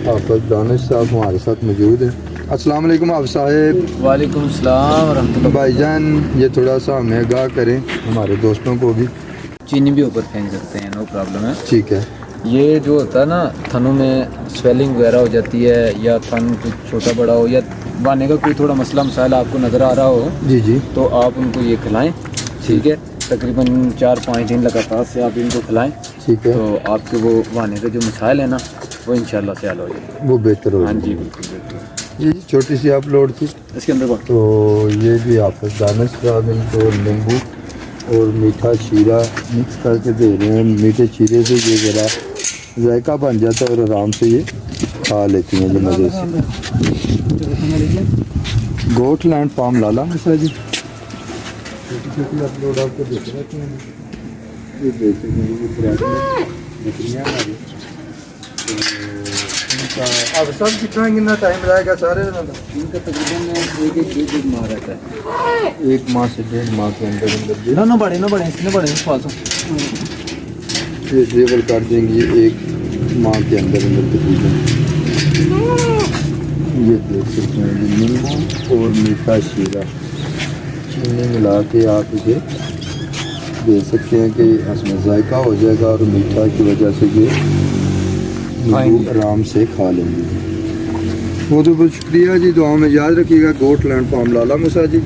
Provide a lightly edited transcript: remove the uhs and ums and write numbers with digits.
हाफिज़ दानिश साहब हमारे साथ मौजूद हैं। अस्सलाम वालेकुम हाफिज़ साहब। वालेकुम सलाम रहमतुल्लाह। भाईजान ये थोड़ा सा हमें आगाह करें, हमारे दोस्तों को भी। चीनी भी ऊपर फेंक सकते हैं, नो प्रॉब्लम है। ठीक है। ये जो होता है ना, थनों में स्वेलिंग वगैरह हो जाती है, या थन कुछ छोटा बड़ा हो, या बाने का कोई थोड़ा मसला मसाइल आपको नज़र आ रहा हो, जी जी तो आप उनको ये खिलाएं। ठीक है, तकरीबन 4-5 दिन लगातार से आप इनको खिलाएं, ठीक है। तो आपके वो बाने के जो मसाइल है ना, वो इंशाल्लाह से हल हो जाएंगे। वो बेहतर हो हाँ जाएगा। जी, बिल्कुल बिल्कुल। ये छोटी सी अपलोड थी, इसके अंदर बात तो ये भी हाफिज़ दानिश साहब इनको नींबू और मीठा शीरा मिक्स करके दे रहे हैं। मीठे शीरे से ये ज़रा जायका बन जाता है और आराम से ये खा लेती हैं ये मज़े से। गोटलैंड फार्म लाला मिश्रा जी, छोटी छोटी अपलोड आपको देख रहते हैं। ये देख सकते हैं ये पुरानी बकरियाँ हमारी। तो अब सब कितना टाइम रहेगा सारे दिनों का? इनका तकरीबन एक माह रहता है। 1 माह से 1.5 माह के अंदर अंदर ना ना बड़े इसने बड़े फालतू ये लेवल कर देंगे 1 माह के अंदर अंदर तकरीबन। ये देख सकते हैं ये नींबू और मीठा शीरा चीनी मिला के आप इसे दे सकते हैं कि इसमें जायका हो जाएगा और मीठा की वजह से ये नींबू आराम से खा लेंगे। बहुत बहुत शुक्रिया जी, दुआ में याद रखिएगा। गोटलैंड फार्म लाला मूसा जी।